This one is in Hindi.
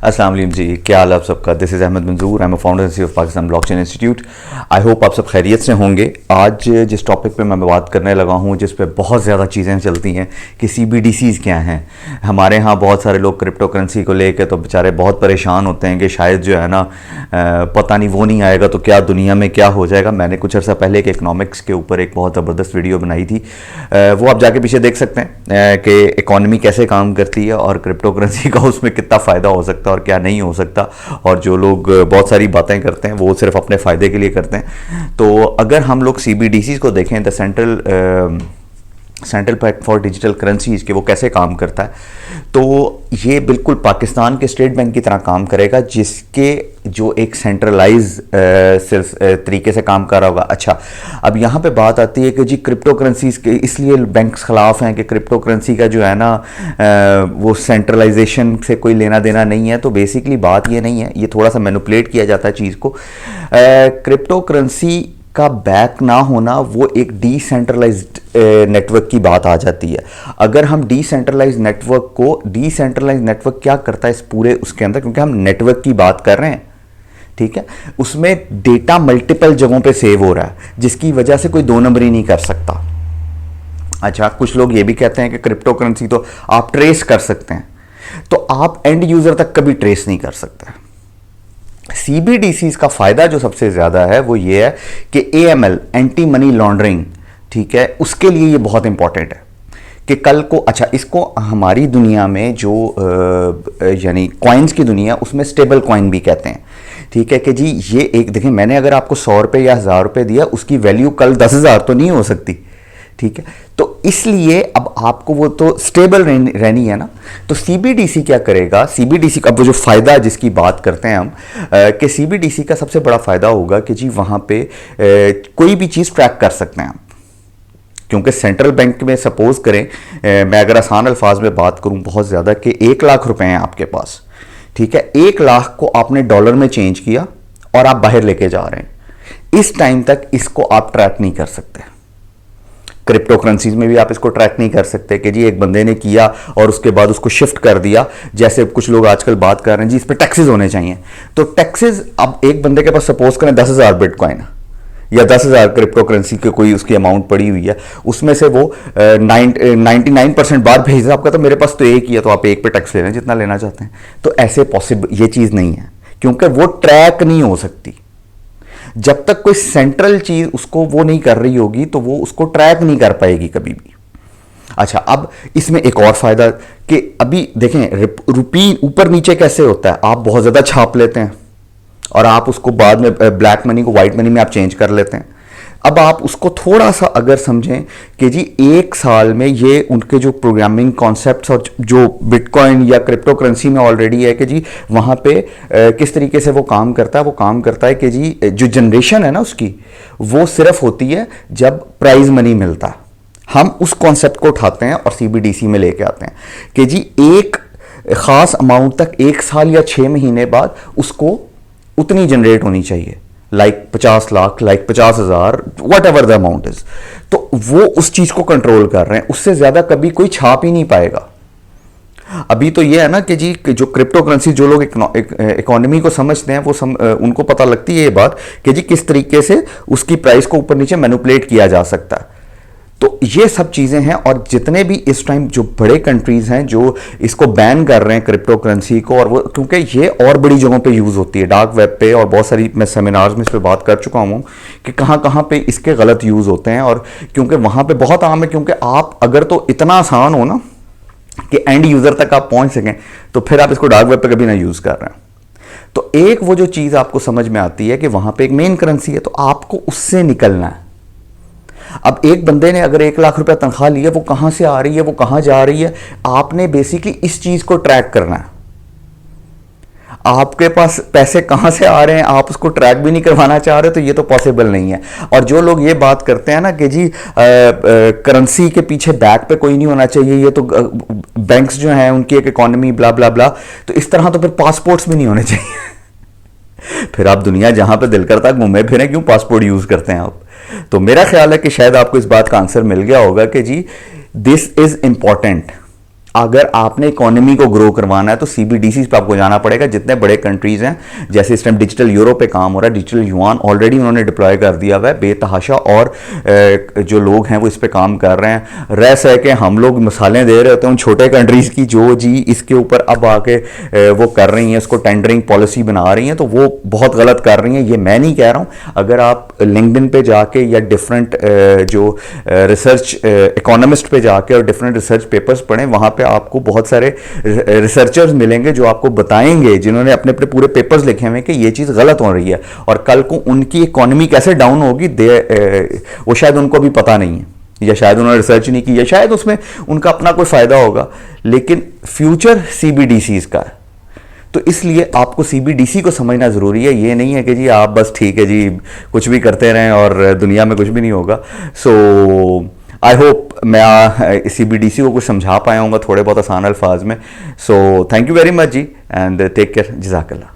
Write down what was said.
अस्सलाम वालेकुम जी, क्या हाल आप सबका। दिस इज़ अहमद मंजूर, I am founder of Pakistan blockchain institute. I hope आप सब खैरियत से होंगे। आज जिस टॉपिक पे मैं बात करने लगा हूँ, जिस पे बहुत ज़्यादा चीज़ें चलती हैं कि CBDCs क्या हैं। हमारे यहाँ बहुत सारे लोग क्रिप्टो करेंसी को लेकर तो बेचारे बहुत परेशान होते हैं कि शायद जो है ना पता नहीं वो नहीं आएगा तो क्या दुनिया में क्या हो जाएगा। मैंने कुछ अर्सा पहले एक इकनॉमिक्स के ऊपर एक बहुत ज़बरदस्त वीडियो बनाई थी, वो आप जाके पीछे देख सकते हैं कि इकॉनमी कैसे काम करती है और क्रिप्टो करेंसी का उसमें कितना फ़ायदा हो सकता है और क्या नहीं हो सकता। और जो लोग बहुत सारी बातें करते हैं वो सिर्फ अपने फ़ायदे के लिए करते हैं। तो अगर हम लोग CBDCs को देखें, the central bank for digital currencies के, वो कैसे काम करता है, तो ये बिल्कुल पाकिस्तान के स्टेट बैंक की तरह काम करेगा, जिसके जो एक सेंट्रलाइज तरीके से काम कर रहा होगा। अच्छा, अब यहाँ पे बात आती है कि जी क्रिप्टो करेंसीज के इसलिए बैंक खिलाफ हैं कि क्रिप्टो करेंसी का जो है ना वो सेंट्रलाइजेशन से कोई लेना देना नहीं है। तो बेसिकली बात ये नहीं है, ये थोड़ा सा मैनिपुलेट किया जाता है चीज़ को। क्रिप्टो करेंसी का बैक ना होना, वो एक डिसेंट्रलाइज्ड नेटवर्क की बात आ जाती है। अगर हम डिसेंट्रलाइज्ड नेटवर्क क्या करता है इस पूरे उसके अंदर, क्योंकि हम नेटवर्क की बात कर रहे हैं, ठीक है, उसमें डेटा मल्टीपल जगहों पे सेव हो रहा है, जिसकी वजह से कोई दो नंबरी नहीं कर सकता। अच्छा, कुछ लोग ये भी कहते हैं कि क्रिप्टो करेंसी तो आप ट्रेस कर सकते हैं, तो आप एंड यूजर तक कभी ट्रेस नहीं कर सकते। CBDCs का फायदा जो सबसे ज्यादा है वो ये है कि AML, एंटी मनी लॉन्ड्रिंग, ठीक है, उसके लिए ये बहुत इंपॉर्टेंट है कि कल को, अच्छा, इसको हमारी दुनिया में जो यानी कॉइन्स की दुनिया, उसमें स्टेबल कॉइन भी कहते हैं, ठीक है, कि जी ये एक देखें, मैंने अगर आपको 100 रुपये या 1000 रुपये दिया, उसकी वैल्यू कल 10,000 तो नहीं हो सकती, ठीक है। तो इसलिए अब आपको वो तो स्टेबल रहनी है ना। तो CBDC क्या करेगा, CBDC का वो जो फायदा जिसकी बात करते हैं हम, कि CBDC का सबसे बड़ा फायदा होगा कि जी वहां पे कोई भी चीज ट्रैक कर सकते हैं आप, क्योंकि सेंट्रल बैंक में सपोज करें, मैं अगर आसान अल्फाज में बात करूं बहुत ज्यादा, कि 1 लाख रुपए हैं आपके पास, ठीक है, 1 लाख को आपने डॉलर में चेंज किया और आप बाहर लेके जा रहे हैं, इस टाइम तक इसको आप ट्रैक नहीं कर सकते। क्रिप्टो करेंसीज में भी आप इसको ट्रैक नहीं कर सकते कि जी एक बंदे ने किया और उसके बाद उसको शिफ्ट कर दिया, जैसे कुछ लोग आजकल बात कर रहे हैं जी इस पर टैक्सेस होने चाहिए। तो टैक्सेस, अब एक बंदे के पास सपोज करें 10,000 बिटकॉइन या 10,000 क्रिप्टो करेंसी की कोई उसकी अमाउंट पड़ी हुई है, उसमें से वो 99% बाहर भेज आपका, तो मेरे पास तो एक ही है, तो आप एक पे टैक्स ले लें जितना लेना चाहते हैं। तो ऐसे पॉसिबल ये चीज़ नहीं है, क्योंकि वो ट्रैक नहीं हो सकती। जब तक कोई सेंट्रल चीज उसको वो नहीं कर रही होगी तो वो उसको ट्रैक नहीं कर पाएगी कभी भी। अच्छा, अब इसमें एक और फायदा कि अभी देखें रुपी ऊपर नीचे कैसे होता है, आप बहुत ज्यादा छाप लेते हैं और आप उसको बाद में ब्लैक मनी को व्हाइट मनी में आप चेंज कर लेते हैं। अब आप उसको थोड़ा सा अगर समझें कि जी 1 साल में ये उनके जो प्रोग्रामिंग कॉन्सेप्ट्स और जो बिटकॉइन या क्रिप्टो करेंसी में ऑलरेडी है कि जी वहाँ पे किस तरीके से वो काम करता है, वो काम करता है कि जी जो जनरेशन है ना उसकी, वो सिर्फ होती है जब प्राइज मनी मिलता है। हम उस कॉन्सेप्ट को उठाते हैं और CBDC में लेके आते हैं कि जी एक खास अमाउंट तक 1 साल या 6 महीने बाद उसको उतनी जनरेट होनी चाहिए, like 50 lakh, like 50,000, what ever the amount is. तो वो उस चीज को कंट्रोल कर रहे हैं, उससे ज्यादा कभी कोई छाप ही नहीं पाएगा। अभी तो ये है ना कि जी जो क्रिप्टो करेंसी, जो लोग इकोनॉमी को समझते हैं वो उनको पता लगती है ये बात कि जी किस तरीके से उसकी प्राइस को ऊपर नीचे मैनिपुलेट किया जा सकता है। तो ये सब चीजें हैं, और जितने भी इस टाइम जो बड़े कंट्रीज हैं जो इसको बैन कर रहे हैं क्रिप्टो करेंसी को, और वो क्योंकि ये और बड़ी जगहों पे यूज होती है, डार्क वेब पे, और बहुत सारी मैं सेमिनार्स में इस पर बात कर चुका हूँ कि कहाँ कहाँ पे इसके गलत यूज होते हैं, और क्योंकि वहां पे बहुत आम है, क्योंकि आप अगर तो इतना आसान हो ना कि एंड यूजर तक आप पहुंच सकें, तो फिर आप इसको डार्क वेब पे कभी ना यूज कर रहे हैं। तो एक वो जो चीज आपको समझ में आती है कि वहां पे एक मेन करेंसी है, तो आपको उससे निकलना है। अब एक बंदे ने अगर 1 लाख रुपया तनख्वाह ली है, वो कहां से आ रही है, वो कहां जा रही है, आपने बेसिकली इस चीज को ट्रैक करना है। आपके पास पैसे कहां से आ रहे हैं, आप उसको ट्रैक भी नहीं करवाना चाह रहे, तो ये तो पॉसिबल नहीं है। और जो लोग ये बात करते हैं ना कि जी करेंसी के पीछे बैक पे कोई नहीं होना चाहिए, ये तो बैंक्स जो हैं उनकी एक इकोनॉमी ब्ला ब्ला ब्ला, तो इस तरह तो फिर पासपोर्ट्स भी नहीं होने चाहिए। फिर आप दुनिया जहां पे दिल करता घूमे फिरें, क्यों पासपोर्ट यूज करते हैं आप। तो मेरा ख्याल है कि शायद आपको इस बात का आंसर मिल गया होगा कि जी दिस इज इंपॉर्टेंट। अगर आपने इकोनॉमी को ग्रो करवाना है तो सीबीडीसी पे आपको जाना पड़ेगा। जितने बड़े कंट्रीज हैं, जैसे इस टाइम डिजिटल यूरो पे काम हो रहा है, डिजिटल युआन ऑलरेडी उन्होंने डिप्लॉय कर दिया हुआ है बेतहाशा, और जो लोग हैं वो इस पे काम कर रहे हैं। रह सह के हम लोग मिसालें दे रहे होते हैं उन छोटे कंट्रीज की जो जी इसके ऊपर अब आके वो कर रही हैं, इसको टेंडरिंग पॉलिसी बना रही हैं, तो वो बहुत गलत कर रही हैं। ये मैं नहीं कह रहा हूँ, अगर आप लिंक्डइन पे जाके या डिफरेंट जो रिसर्च इकोनॉमिस्ट पे जाके और डिफरेंट रिसर्च पेपर्स पढ़ें, वहाँ पे आपको बहुत सारे रिसर्चर्स मिलेंगे जो आपको बताएंगे, जिन्होंने अपने अपने पूरे पेपर्स लिखे हुए हैं कि ये चीज़ गलत हो रही है, और कल को उनकी इकोनॉमी कैसे डाउन होगी वो शायद उनको भी पता नहीं है, या शायद उन्होंने रिसर्च नहीं की, या शायद उसमें उनका अपना कोई फ़ायदा होगा, लेकिन फ्यूचर सीबीडीसीज का है। तो इसलिए आपको सीबीडीसी को समझना ज़रूरी है। ये नहीं है कि जी आप बस ठीक है जी कुछ भी करते रहें और दुनिया में कुछ भी नहीं होगा। सो आई होप मैं सीबीडीसी को कुछ समझा पाया हूँगा थोड़े बहुत आसान अल्फाज में। So thank you very much जी, एंड टेक केयर, जज़ाकल्लाह।